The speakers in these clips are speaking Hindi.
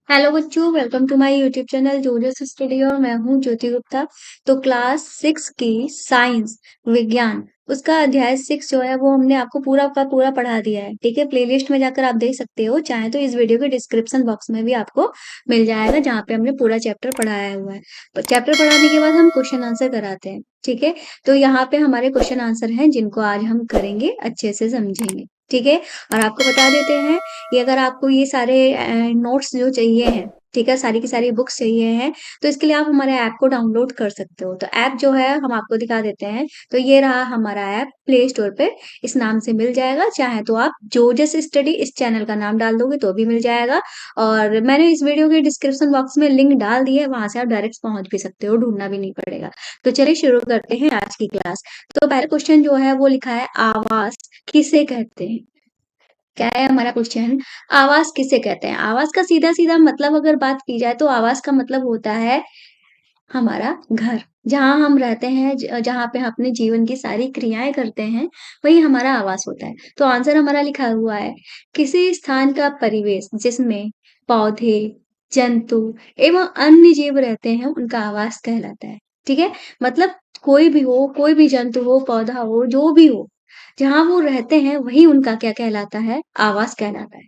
हेलो बच्चों, welcome to my YouTube channel Jojo's study और मैं हूँ ज्योति गुप्ता। तो क्लास 6 की साइंस विज्ञान उसका अध्याय 6 जो है वो हमने आपको पूरा का पूरा पढ़ा दिया है। ठीक है, प्लेलिस्ट में जाकर आप देख सकते हो, चाहे तो इस वीडियो के डिस्क्रिप्शन बॉक्स में भी आपको मिल जाएगा जहाँ पे हमने पूरा चैप्टर पढ़ाया हुआ है। चैप्टर पढ़ाने के बाद हम क्वेश्चन आंसर कराते हैं। ठीक है, तो यहाँ पे हमारे क्वेश्चन आंसर हैं जिनको आज हम करेंगे, अच्छे से समझेंगे। ठीक है, और आपको बता देते हैं कि अगर आपको ये सारे नोट्स जो चाहिए हैं, ठीक है, सारी की सारी बुक्स चाहिए हैं, तो इसके लिए आप हमारे ऐप को डाउनलोड कर सकते हो। तो ऐप जो है हम आपको दिखा देते हैं। तो ये रहा हमारा ऐप, प्ले स्टोर पे इस नाम से मिल जाएगा। चाहे तो आप जोजस स्टडी इस चैनल का नाम डाल दोगे तो भी मिल जाएगा। और मैंने इस वीडियो के डिस्क्रिप्शन बॉक्स में लिंक डाल दी है, वहां से आप डायरेक्ट पहुंच भी सकते हो, ढूंढना भी नहीं पड़ेगा। तो चलिए शुरू करते हैं आज की क्लास। तो पहला क्वेश्चन जो है वो लिखा है, आवाज किसे कहते हैं। क्या है हमारा क्वेश्चन, आवाज किसे कहते हैं। आवाज का सीधा सीधा मतलब अगर बात की जाए तो आवाज का मतलब होता है हमारा घर, जहाँ हम रहते हैं, जहाँ पे हम अपने जीवन की सारी क्रियाएं करते हैं, वही हमारा आवास होता है। तो आंसर हमारा लिखा हुआ है, किसी स्थान का परिवेश जिसमें पौधे, जंतु एवं अन्य जीव रहते हैं उनका आवास कहलाता है। ठीक है, मतलब कोई भी हो, कोई भी जंतु हो, पौधा हो, जो भी हो, जहाँ वो रहते हैं वही उनका क्या कहलाता है, आवास कहलाता है।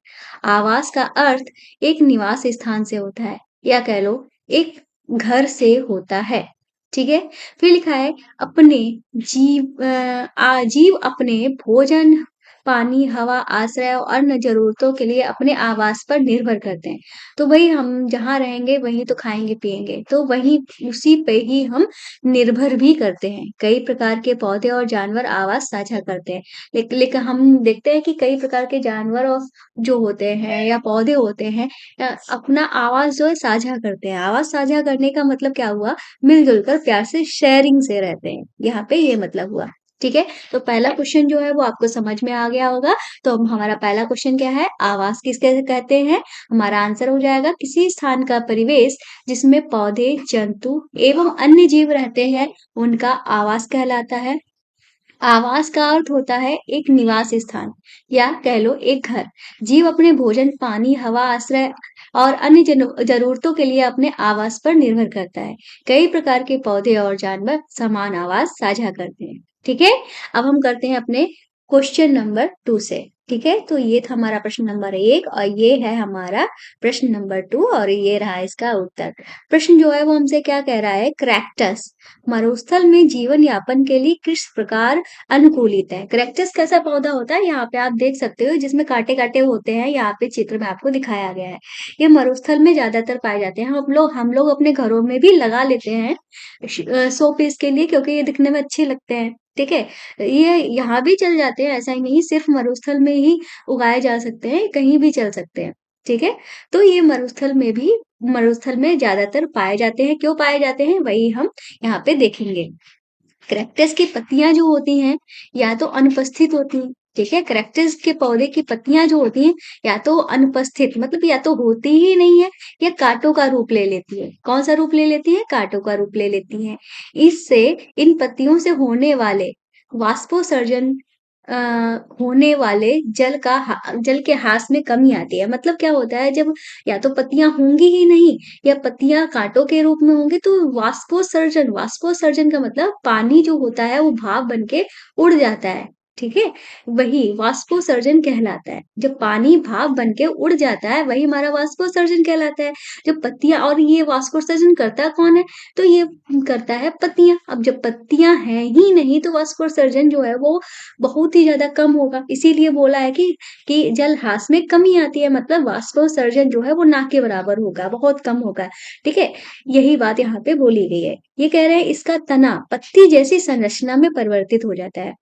आवास का अर्थ एक निवास स्थान से होता है, या कह लो एक घर से होता है। ठीक है, फिर लिखा है, अपने जीव अपने भोजन, पानी, हवा, आश्रय और अन्य जरूरतों के लिए अपने आवास पर निर्भर करते हैं। तो वही हम जहाँ रहेंगे वहीं तो खाएंगे पिएंगे, तो वही उसी पे ही हम निर्भर भी करते हैं। कई प्रकार के पौधे और जानवर आवास साझा करते हैं। लेकिन हम देखते हैं कि कई प्रकार के जानवर और जो होते हैं या पौधे होते हैं, अपना आवाज जो है साझा करते हैं। आवाज साझा करने का मतलब क्या हुआ, मिलजुल कर प्यार से शेयरिंग से रहते हैं, यहाँ पे ये मतलब हुआ। ठीक है, तो पहला क्वेश्चन जो है वो आपको समझ में आ गया होगा। तो हमारा पहला क्वेश्चन क्या है, आवास किसके कहते हैं। हमारा आंसर हो जाएगा, किसी स्थान का परिवेश जिसमें पौधे, जंतु एवं अन्य जीव रहते हैं उनका आवास कहलाता है। आवास का अर्थ होता है एक निवास स्थान, या कह लो एक घर। जीव अपने भोजन, पानी, हवा, आश्रय और अन्य जरूरतों के लिए अपने आवास पर निर्भर करता है। कई प्रकार के पौधे और जानवर समान आवास साझा करते हैं। ठीक है, अब हम करते हैं अपने क्वेश्चन नंबर 2 से। ठीक है, तो ये था हमारा प्रश्न नंबर 1 और ये है हमारा प्रश्न नंबर 2 और ये रहा इसका उत्तर। प्रश्न जो है वो हमसे क्या कह रहा है, क्रैक्टस मरुस्थल में जीवन यापन के लिए किस प्रकार अनुकूलित है। क्रैक्टस कैसा पौधा होता है, यहाँ पे आप देख सकते हो, जिसमें कांटे कांटे होते हैं, यहाँ पे चित्र में आपको दिखाया गया है। ये मरुस्थल में ज्यादातर पाए जाते हैं। हम लोग अपने घरों में भी लगा लेते हैं शो पीस के लिए, क्योंकि ये दिखने में अच्छे लगते हैं। ठीक है, ये यहाँ भी चल जाते हैं, ऐसा ही नहीं सिर्फ मरुस्थल में ही उगाए जा सकते हैं, कहीं भी चल सकते हैं। ठीक है, तो ये मरुस्थल में ज्यादातर पाए जाते हैं। क्यों पाए जाते हैं वही हम यहाँ पे देखेंगे। कैक्टस की पत्तियां जो होती हैं या तो अनुपस्थित होती हैं। ठीक है, कैक्टस के पौधे की पत्तियां जो होती हैं या तो अनुपस्थित, मतलब या तो होती ही नहीं है, या कांटों का रूप ले लेती है। कौन सा रूप ले लेती है, कांटों का रूप ले लेती है। इससे इन पत्तियों से होने वाले वाष्पोसर्जन अ, होने वाले जल के ह्रास में कमी आती है। मतलब क्या होता है, जब या तो पत्तियां होंगी ही नहीं या पत्तियां कांटों के रूप में होंगी, तो वाष्पोसर्जन का मतलब पानी जो होता है वो भाप बन के उड़ जाता है। ठीक है, वही वाष्पोसर्जन कहलाता है। जब पानी भाप बन के उड़ जाता है वही हमारा वाष्पोसर्जन कहलाता है। जब पत्तियां, और ये वाष्पोसर्जन करता कौन है, तो ये करता है पत्तियां। अब जब पत्तियां हैं ही नहीं तो वाष्पोसर्जन जो है वो बहुत ही ज्यादा कम होगा। इसीलिए बोला है कि जल ह्रास में कमी आती है, मतलब वाष्पोसर्जन जो है वो ना के बराबर होगा, बहुत कम होगा। ठीक है, यही बात यहाँ पे बोली गई है। ये कह रहे हैं इसका तना पत्ती जैसी संरचना में परिवर्तित हो जाता है।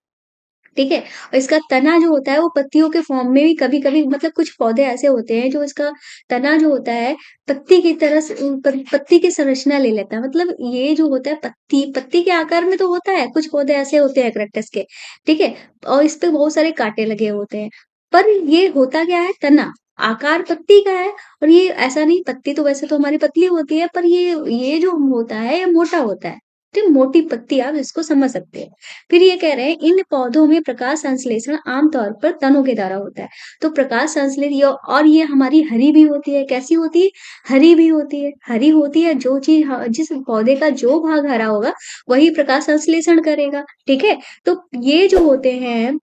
ठीक है, और इसका तना जो होता है वो पत्तियों के फॉर्म में भी कभी कभी, मतलब कुछ पौधे ऐसे होते हैं जो इसका तना जो होता है पत्ती की तरह पत्ती की संरचना ले लेता है। मतलब ये जो होता है पत्ती पत्ती के आकार में तो होता है, कुछ पौधे ऐसे होते हैं कैक्टस के। ठीक है, और इस पे बहुत सारे कांटे लगे होते हैं, पर ये होता क्या है, तना आकार पत्ती का है। और ये ऐसा नहीं, पत्ती तो वैसे तो हमारी पतली होती है, पर ये जो होता है ये मोटा होता है। तो मोटी पत्ती आप इसको समझ सकते हैं। फिर ये कह रहे हैं इन पौधों में प्रकाश संश्लेषण आमतौर पर तनों के द्वारा होता है। तो प्रकाश संश्लेषण और ये हमारी हरी भी होती है, कैसी होती है? हरी भी होती है। हरी होती है जो चीज़ जिस पौधे का जो भाग हरा होगा, वही प्रकाश संश्लेषण करेगा, ठीक है? तो ये जो होते हैं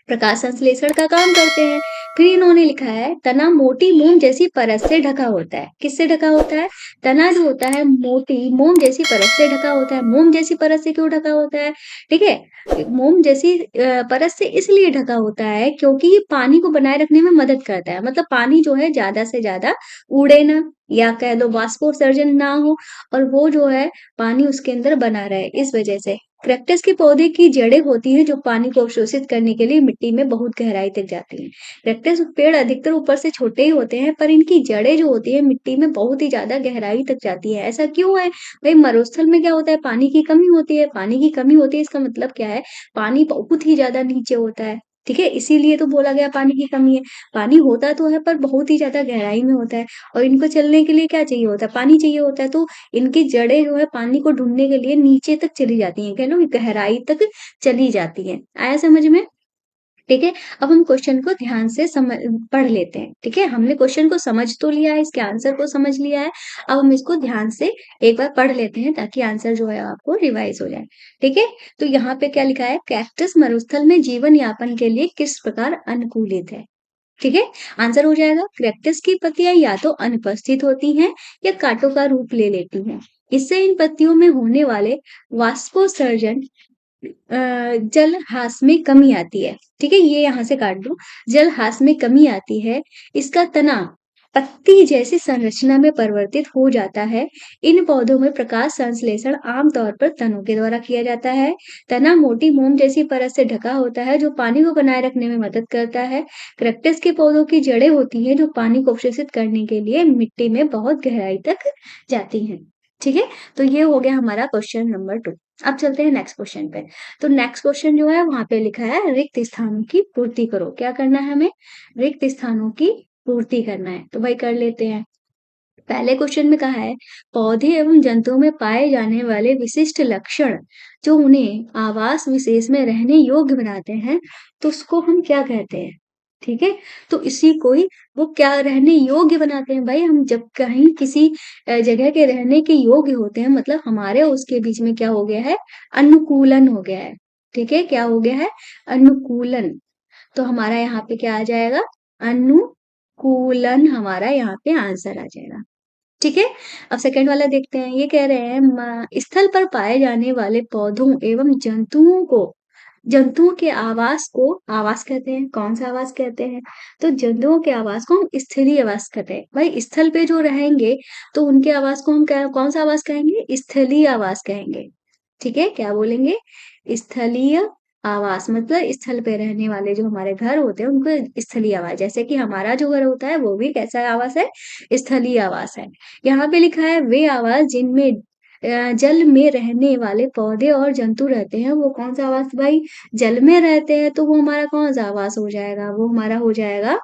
प्रकाश संश्लेषण का काम करते हैं। फिर इन्होंने लिखा है तना मोटी मोम जैसी परत से ढका होता है। किससे ढका होता है? तना जो होता है मोटी मोम जैसी परत से ढका होता है। मोम जैसी परत से क्यों ढका होता है? ठीक है, मोम जैसी परत से इसलिए ढका होता है क्योंकि ये पानी को बनाए रखने में मदद करता है। मतलब पानी जो है ज्यादा से ज्यादा उड़े ना, या कह दो वाष्पोत्सर्जन ना हो, और वो जो है पानी उसके अंदर बना रहे, इस वजह से। कैक्टस के पौधे की जड़ें होती हैं जो पानी को अवशोषित करने के लिए मिट्टी में बहुत गहराई तक जाती हैं। कैक्टस पेड़ अधिकतर ऊपर से छोटे ही होते हैं, पर इनकी जड़ें जो होती है मिट्टी में बहुत ही ज्यादा गहराई तक जाती है। ऐसा क्यों है? भाई मरुस्थल में क्या होता है? पानी की कमी होती है। पानी की कमी होती है इसका मतलब क्या है? पानी बहुत ही ज्यादा नीचे होता है, ठीक है, इसीलिए तो बोला गया पानी की कमी है। पानी होता तो है पर बहुत ही ज्यादा गहराई में होता है, और इनको चलने के लिए क्या चाहिए होता है? पानी चाहिए होता है। तो इनकी जड़ें जो है पानी को ढूंढने के लिए नीचे तक चली जाती हैं, कह लो गहराई तक चली जाती हैं। आया समझ में? ठीक है। अब हम क्वेश्चन को ध्यान से समझ पढ़ लेते हैं। ठीक है, हमने क्वेश्चन को समझ तो लिया है, इसके आंसर को समझ लिया है। अब हम इसको ध्यान से एक बार पढ़ लेते हैं ताकि आंसर जो है आपको रिवाइज हो जाए। ठीक है, तो यहाँ पे क्या लिखा है? कैक्टस मरुस्थल में जीवन यापन के लिए किस प्रकार अनुकूलित है? ठीक है, आंसर हो जाएगा कैक्टस की पत्तियां या तो अनुपस्थित होती हैं या कांटों का रूप ले लेती हैं। इससे इन पत्तियों में होने वाले वाष्पोत्सर्जन जलहास में कमी आती है। ठीक है, ये यहाँ से काट दो। जलहास में कमी आती है। इसका तना पत्ती जैसी संरचना में परिवर्तित हो जाता है। इन पौधों में प्रकाश संश्लेषण आमतौर पर तनों के द्वारा किया जाता है। तना मोटी मोम जैसी परत से ढका होता है जो पानी को बनाए रखने में मदद करता है। कैक्टस के पौधों की जड़ें होती हैं जो पानी को अवशोषित करने के लिए मिट्टी में बहुत गहराई तक जाती हैं। ठीक है, तो ये हो गया हमारा क्वेश्चन नंबर 2। अब चलते हैं नेक्स्ट क्वेश्चन पे। तो नेक्स्ट क्वेश्चन जो है वहां पे लिखा है रिक्त स्थानों की पूर्ति करो। क्या करना है हमें? रिक्त स्थानों की पूर्ति करना है। तो भाई कर लेते हैं। पहले क्वेश्चन में कहा है पौधे एवं जंतुओं में पाए जाने वाले विशिष्ट लक्षण जो उन्हें आवास विशेष में रहने योग्य बनाते हैं, तो उसको हम क्या कहते हैं? ठीक है, तो इसी को ही वो क्या रहने योग्य बनाते हैं? भाई हम जब कहीं किसी जगह के रहने के योग्य होते हैं, मतलब हमारे और उसके बीच में क्या हो गया है? अनुकूलन हो गया है। ठीक है, क्या हो गया है? अनुकूलन। तो हमारा यहाँ पे क्या आ जाएगा? अनुकूलन हमारा यहाँ पे आंसर आ जाएगा। ठीक है, अब सेकंड वाला देखते हैं। ये कह रहे हैं स्थल पर पाए जाने वाले पौधों एवं जंतुओं के आवास को आवास कहते हैं। कौन सा आवास कहते हैं? तो जंतुओं के आवास को हम स्थलीय आवास कहते हैं। भाई स्थल पे जो रहेंगे तो उनके आवास को हम क्या कौन सा आवास कहेंगे? स्थलीय आवास कहेंगे। ठीक है, क्या बोलेंगे? स्थलीय आवास। मतलब स्थल पे रहने वाले जो हमारे घर होते हैं उनको स्थलीय आवास। जैसे कि हमारा जो घर होता है वो भी कैसा आवास है? स्थलीय आवास है। यहाँ पे लिखा है वे आवास जिनमें जल में रहने वाले पौधे और जंतु रहते हैं, वो कौन सा आवास भाई? जल में रहते हैं, तो वो हमारा कौन सा आवास हो जाएगा? वो हमारा हो जाएगा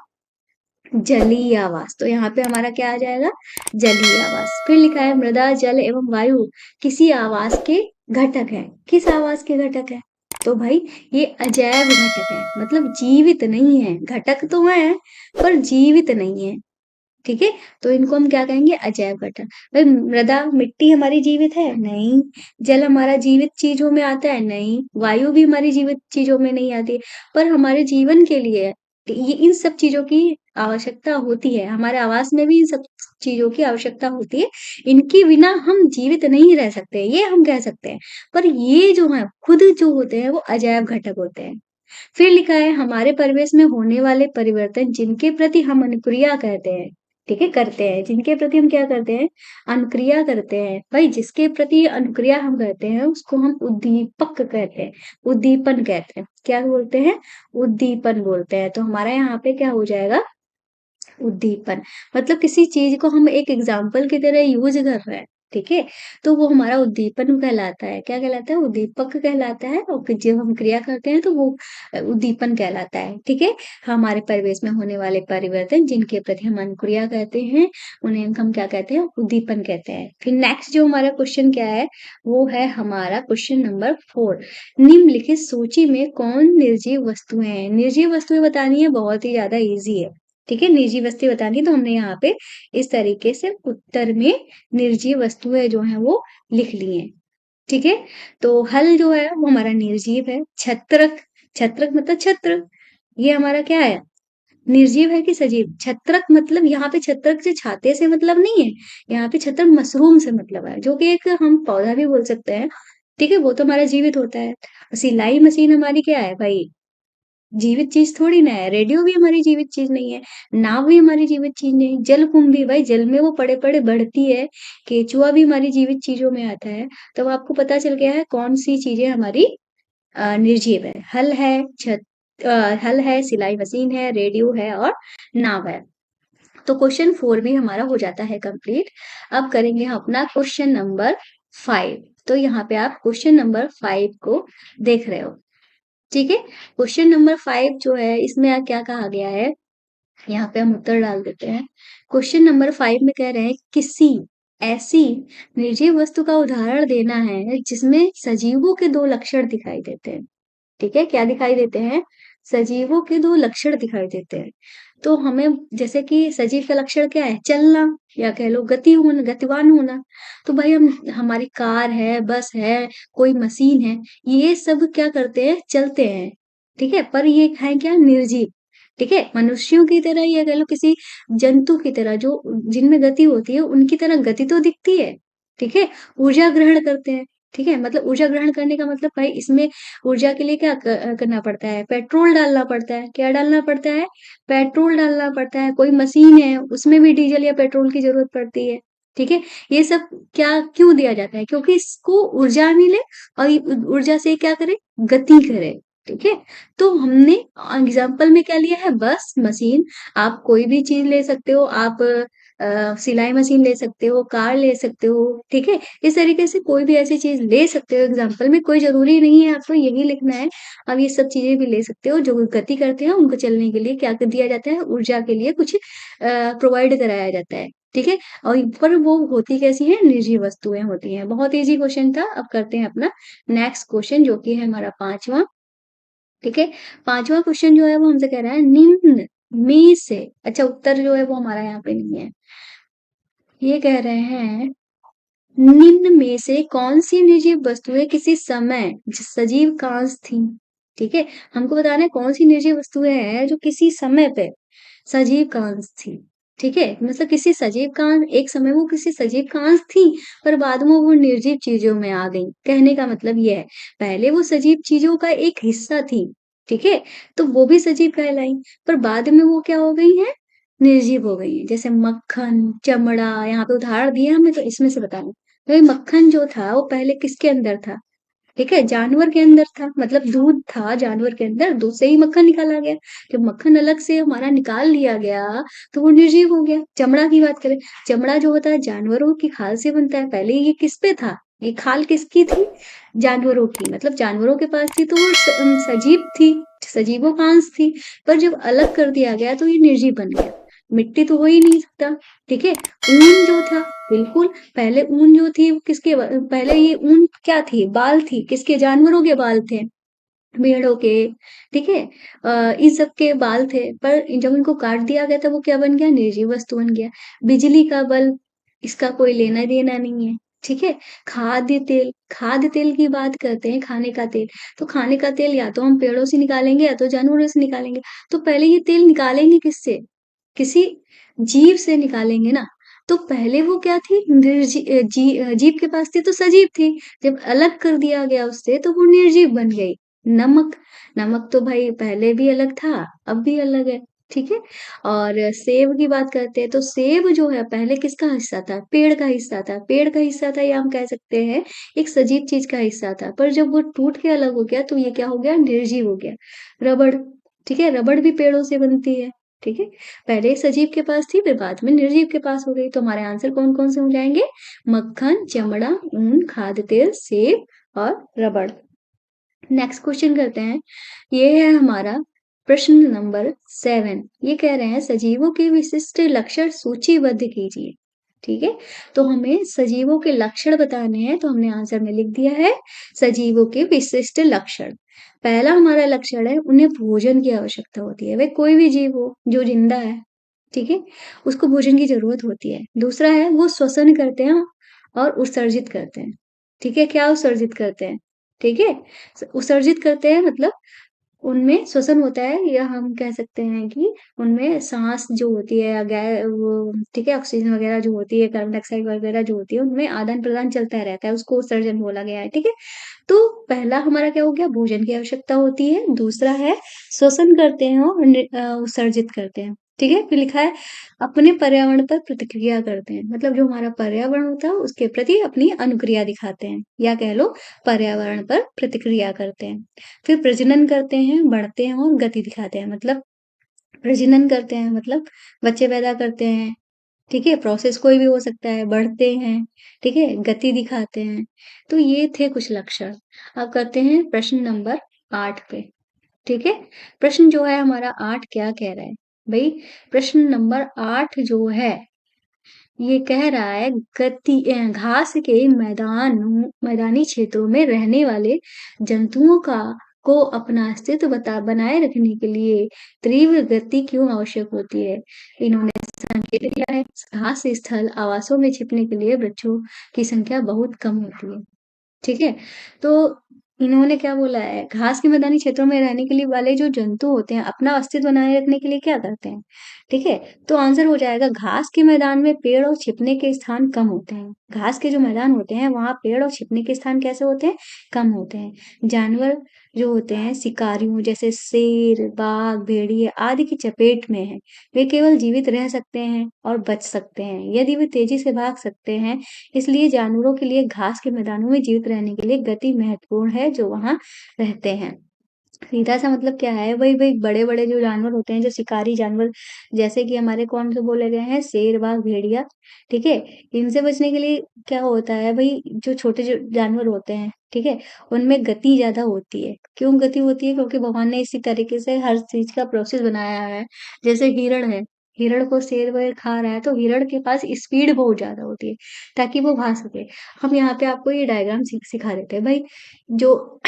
जलीय आवास। तो यहाँ पे हमारा क्या आ जाएगा? जलीय आवास। फिर लिखा है मृदा जल एवं वायु किसी आवास के घटक है। किस आवास के घटक है? तो भाई ये अजैव घटक है, मतलब जीवित नहीं है। घटक तो है पर जीवित नहीं है। ठीक है, तो इनको हम क्या कहेंगे? अजैव घटक। भाई मृदा मिट्टी हमारी जीवित है? नहीं। जल हमारा जीवित चीजों में आता है? नहीं। वायु भी हमारी जीवित चीजों में नहीं आती, पर हमारे जीवन के लिए ये इन सब चीजों की आवश्यकता होती है। हमारे आवास में भी इन सब चीजों की आवश्यकता होती है। इनके बिना हम जीवित नहीं रह सकते, ये हम कह सकते हैं। पर ये जो है खुद जो होते हैं वो अजैव घटक होते हैं। फिर लिखा है हमारे परिवेश में होने वाले परिवर्तन जिनके प्रति हम अनुक्रिया कहते हैं। ठीक है, करते हैं। जिनके प्रति हम क्या करते हैं? अनुक्रिया करते हैं। भाई जिसके प्रति अनुक्रिया हम करते हैं उसको हम उद्दीपक कहते हैं, उद्दीपन कहते हैं। क्या बोलते हैं? उद्दीपन बोलते हैं। तो हमारा यहाँ पे क्या हो जाएगा? उद्दीपन। मतलब किसी चीज को हम एक एग्जाम्पल की तरह यूज कर रहे हैं, ठीक है? तो वो हमारा उद्दीपन कहलाता है। क्या कहलाता है? उद्दीपक कहलाता है और जब हम क्रिया करते हैं तो वो उद्दीपन कहलाता है, ठीक है? हमारे परिवेश में होने वाले परिवर्तन जिनके प्रति हम अनुक्रिया कहते हैं, उन्हें हम क्या कहते हैं? उद्दीपन कहते हैं। फिर नेक्स्ट जो हमारा क्वेश्चन क्या है? वो है हमारा क्वेश्चन नंबर 4। निम्नलिखित सूची में कौन निर्जीव वस्तुएँ हैं? निर्जीव वस्तुएँ बतानी है, बहुत ही ज़्यादा ईज़ी है, ठीक है? निर्जीव वस्तुएँ बतानी है तो हमने यहाँ पे इस तरीके से उत्तर में निर्जीव वस्तुएँ जो हैं वो लिख ली हैं, ठीक है? तो हल जो है वो हमारा निर्जीव है। छत्रक, छत्रक मतलब छत्र, ये हमारा क्या है? निर्जीव है कि सजीव? छत्रक मतलब यहाँ पे छत्रक से छाते से मतलब नहीं है, यहाँ पे छत्रक मशरूम से मतलब है, जो कि एक हम पौधा भी बोल सकते हैं, ठीक है? वो तो हमारा जीवित होता है। सिलाई मशीन हमारी क्या है भाई? जीवित चीज़ थोड़ी ना है, रेडियो भी हमारी जीवित चीज़ नहीं है, नाव भी हमारी जीवित चीज़ नहीं है, जलकुंभी भाई जल में वो पड़े-पड़े बढ़ती है, केंचुआ भी हमारी जीवित चीज़ों में आता है। तो अब आपको पता चल गया है कौन-सी चीज़ें हमारी निर्जीव है। हल है, सिलाई मशीन है, रेडियो है और नाव है। तो क्वेश्चन 4 भी हमारा हो जाता है कंप्लीट। अब करेंगे हम अपना क्वेश्चन नंबर 5। तो यहाँ पे आप क्वेश्चन नंबर 5 को देख रहे हो। ठीक है? क्वेश्चन नंबर 5 जो है इसमें क्या कहा गया है, यहाँ पे हम उत्तर डाल देते हैं। क्वेश्चन नंबर 5 में कह रहे हैं किसी ऐसी निर्जीव वस्तु का उदाहरण देना है जिसमें सजीवों के 2 लक्षण दिखाई देते हैं। ठीक है? क्या दिखाई देते हैं? सजीवों के 2 लक्षण दिखाई देते हैं। तो हमें जैसे कि सजीव का लक्षण क्या है? चलना या कह लो गतिवान होना। तो भाई हम हमारी कार है, बस है, कोई मशीन है, ये सब क्या करते हैं? चलते हैं। ठीक है? पर ये है क्या? निर्जीव। ठीक है? मनुष्यों की तरह या कह लो किसी जंतु की तरह जो जिनमें गति होती है, उनकी तरह गति तो दिखती है। ठीक है? ऊर्जा ग्रहण करते हैं। ठीक है? मतलब ऊर्जा ग्रहण करने का मतलब भाई इसमें ऊर्जा के लिए क्या करना पड़ता है? पेट्रोल डालना पड़ता है। क्या डालना पड़ता है? पेट्रोल डालना पड़ता है। कोई मशीन है, उसमें भी डीज़ल या पेट्रोल की ज़रूरत पड़ती है। ठीक है? ये सब क्या क्यों दिया जाता है? क्योंकि इसको ऊर्जा मिले और ये ऊर्जा से क्या करे? गति करे। ठीक है? तो हमने एग्ज़ाम्पल में क्या लिया है? बस, मशीन। आप कोई भी चीज़ ले सकते हो। आप सिलाई मशीन ले सकते हो, कार ले सकते हो। ठीक है? इस तरीके से कोई भी ऐसी चीज़ ले सकते हो एग्ज़ाम्पल में, कोई ज़रूरी नहीं है आपको यही लिखना है। आप ये सब चीज़ें भी ले सकते हो जो गति करते हैं, उनको चलने के लिए क्या कर दिया जाता है? ऊर्जा के लिए कुछ प्रोवाइड कराया जाता है। ठीक है? और पर वो होती कैसी हैं? निर्जीव वस्तुएँ होती हैं। बहुत ईज़ी क्वेश्चन था। अब करते हैं अपना नेक्स्ट क्वेश्चन जो कि है हमारा 5वां। ठीक है? 5वां क्वेश्चन जो है वो हमसे कह रहा है निम्न में से अच्छा उत्तर जो है वो हमारा यहाँ पे नहीं है। ये कह रहे हैं निम्न में से कौन-सी निर्जीव वस्तुएँ किसी समय सजीव कांच थीं? ठीक है? हमको बताना है कौन-सी निर्जीव वस्तुएँ हैं जो किसी समय पे सजीव कांच थीं। ठीक है? मतलब किसी सजीव कांच एक समय वो किसी सजीव कांच थीं, पर बाद में वो निर्जीव चीज़ों में आ गईं। कहने का मतलब ये है, पहले वो सजीव चीज़ों का एक हिस्सा थीं। ठीक है? तो वो भी सजीव कहलाईं, पर बाद में वो क्या हो गई हैं? निर्जीव हो गई हैं। जैसे मक्खन, चमड़ा यहाँ पे उदाहरण दिए हमने तो इसमें से बताना। तो मक्खन जो था वो पहले किसके अंदर था? ठीक है? जानवर के अंदर था। मतलब दूध था जानवर के अंदर, दूध से ही मक्खन निकाला गया। जब मक्खन अलग से हमारा निकाल लिया गया, तो वो निर्जीव हो गया। चमड़ा की बात करें, चमड़ा जो होता है जानवरों की खाल से बनता है। पहले ये किस पे था? ये खाल किसकी थी? जानवरों की। मतलब जानवरों के पास थी तो वो सजीव थी, सजीवों का अंश थी। पर जब अलग कर दिया गया तो ये निर्जीव बन गया। मिट्टी तो हो ही नहीं सकता। ठीक है? ऊन जो था बिल्कुल पहले ऊन जो थी वो किसके पहले ये ऊन क्या थी? बाल थी। किसके? जानवरों के बाल थे। भेड़ों के, ठीक है? इन सब के बाल थे, पर जब इनको काट दिया गया तो वो क्या बन गया? निर्जीव वस्तु बन गया। बिजली का बल्ब, इसका कोई लेना-देना नहीं है, ठीक है? खाद्य तेल की बात करते हैं, खाने का तेल। तो खाने का तेल या तो हम पेड़ों से निकालेंगे या तो जानवरों से निकालेंगे। तो पहले ये तेल निकालेंगे किससे? किसी जीव से निकालेंगे ना। तो पहले वो क्या थी? जीव के पास थी तो सजीव थी। जब अलग कर दिया गया उससे तो वो निर्जीव बन गई। नमक, नमक तो भाई पहले भी अलग था, अब भी अलग है, ठीक है? और सेब की बात करते हैं तो सेब जो है पहले किसका हिस्सा था? पेड़ का हिस्सा था। पेड़ का हिस्सा था या हम कह सकते हैं एक सजीव चीज़ का हिस्सा था। पर जब वो टूट के अलग हो गया तो ये क्या हो गया? निर्जीव हो गया। रबड़, ठीक है? रबड़ भी पेड़ों से बनती है। ठीक है? पहले सजीव के पास थी, फिर बाद में निर्जीव के पास हो गई। तो हमारे आंसर कौन-कौन से हो जाएँगे? मक्खन, चमड़ा, ऊन, खाद्य तेल, सेब और रबड़। नेक्स्ट क्वेश्चन करते हैं। ये है हमारा प्रश्न नंबर 7। ये कह रहे हैं सजीवों के विशिष्ट लक्षण सूचीबद्ध कीजिए। ठीक है? तो हमें सजीवों के लक्षण बताने हैं, तो हमने आंसर में लिख दिया है सजीवों के विशिष्ट लक्षण। पहला हमारा लक्षण है उन्हें भोजन की आवश्यकता होती है। वह कोई भी जीव हो जो जिंदा है, ठीक है? उसको भोजन की ज़रूरत होती है। दूसरा है वो श्वसन करते हैं और उत्सर्जित करते हैं। ठीक है? क्या उत्सर्जित करते हैं? ठीक है? उत्सर्जित करते हैं मतलब उनमें श्वसन होता है या हम कह सकते हैं कि उनमें साँस जो होती है या वो ठीक है, ऑक्सीजन वगैरह जो होती है, कार्बन डाइऑक्साइड वगैरह जो होती है, उनमें आदान-प्रदान चलता रहता है, उसको उत्सर्जन बोला गया है, ठीक है? तो पहला हमारा क्या हो गया भोजन की आवश्यकता होती है, दूसरा है श्वसन करते हैं और उत्सर्जित करते हैं, ठीक है? फिर लिखा है अपने पर्यावरण पर प्रतिक्रिया करते हैं, मतलब जो हमारा पर्यावरण होता है उसके प्रति अपनी अनुक्रिया दिखाते हैं या कह लो पर्यावरण पर प्रतिक्रिया करते हैं। फिर प्रजनन करते हैं, बढ़ते हैं और गति दिखाते हैं, मतलब प्रजनन करते हैं मतलब बच्चे पैदा करते हैं, ठीक है? प्रोसेस कोई भी हो सकता है, बढ़ते हैं, ठीक है? गति दिखाते हैं। तो ये थे कुछ लक्षण। अब करते हैं प्रश्न नंबर 8 पे, ठीक है? प्रश्न जो है हमारा 8 क्या कह रहा है? भई प्रश्न नंबर 8 जो है, ये कह रहा है घास के मैदानी क्षेत्रों में रहने वाले जंतुओं का को अपना अस्तित्व बनाए रखने के लिए तीव्र गति क्यों आवश्यक होती है? इन्होंने संकेत दिया है घास स्थल आवासों में छिपने के लिए वृक्षों की संख्या बहुत कम होती है। ठीक है? तो इन्होंने क्या बोला है, घास के मैदानी क्षेत्रों में रहने के लिए वाले जो जंतु होते हैं, अपना अस्तित्व बनाए रखने के लिए क्या करते हैं? ठीक है? तो आंसर हो जाएगा घास के मैदान में पेड़ और छिपने के स्थान कम होते हैं। घास के जो मैदान होते हैं, वहाँ पेड़ और छिपने के स्थान कैसे होते हैं? कम होते हैं। जानवर जो होते हैं शिकारियों जैसे शेर, बाघ, भेड़िए आदि की चपेट में हैं। वे केवल जीवित रह सकते हैं और बच सकते हैं, यदि वे तेजी से भाग सकते हैं इसलिए जानवरों के लिए घास के मैदानों में जीवित रहने के लिए गति महत्वपूर्ण है जो वहाँ रहते हैं। सीधा-सा मतलब क्या है वही वही बड़े-बड़े जो जानवर होते हैं, जो शिकारी जानवर जैसे कि हमारे कौन से बोले गए हैं शेर, बाघ, भेड़िया, ठीक है? इनसे बचने के लिए क्या होता है भई जो छोटे जो जानवर होते हैं, ठीक है? उनमें गति ज़्यादा होती है। क्यों गति होती है? क्योंकि भगवान ने इसी तरीके से हर चीज़ का प्रोसेस बनाया है। जैसे हिरण है, हिरण को शेर-वेर खा रहा है तो हिरण के पास स्पीड बहुत ज़्यादा होती है, ताकि वो भाग सके। हम यहाँ पे आपको ये डायग्राम सिखा देते हैं। भई जो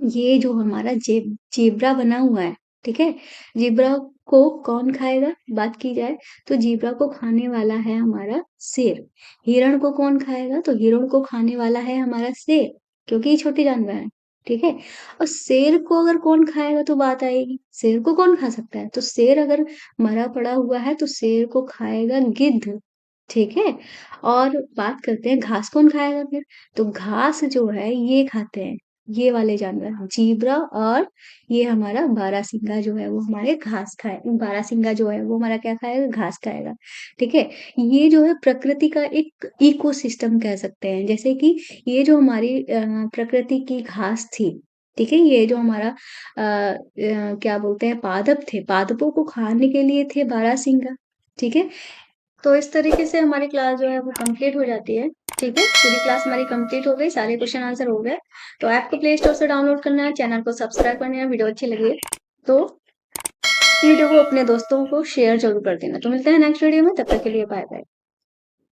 ये जो हमारा ज़ेब्रा बना हुआ है, ठीक है? ज़ेब्रा को कौन खाएगा? बात की जाए तो ज़ेब्रा को खाने वाला है हमारा शेर। हिरण को कौन खाएगा? तो हिरण को खाने वाला है हमारा शेर, क्योंकि ये छोटे जानवर हैं, ठीक है? और शेर को अगर कौन खाएगा तो बात आएगी, शेर को कौन खा सकता है? तो शेर अगर मरा पड़ा हुआ है तो शेर को खाएगा गिद्ध, ठीक है? और बात करते हैं घास कौन खाएगा फिर? तो घास जो है ये खाते हैं, ये वाले जानवर ज़ेब्रा और ये हमारा बारहसिंगा जो है वो हमारे घास खाए बारहसिंगा जो है वो हमारा क्या खाएगा? घास खाएगा, ठीक है? ये जो है प्रकृति का एक इकोसिस्टम कह सकते हैं, जैसे कि ये जो हमारी प्रकृति की घास थी, ठीक है? ये जो हमारा क्या बोलते हैं पादप थे, पादपों को खाने के लिए थे बारहसिंगा, ठीक है? तो इस तरीके से हमारी क्लास जो है वो कंप्लीट हो जाती है, ठीक है? पूरी क्लास हमारी कंप्लीट हो गई, सारे क्वेश्चन आंसर हो गए। तो ऐप को प्ले स्टोर से डाउनलोड करना है, चैनल को सब्सक्राइब करना है, वीडियो अच्छी लगी है तो वीडियो को अपने दोस्तों को शेयर ज़रूर कर देना। तो मिलते हैं नेक्स्ट वीडियो में, तब तक के लिए बाय बाय।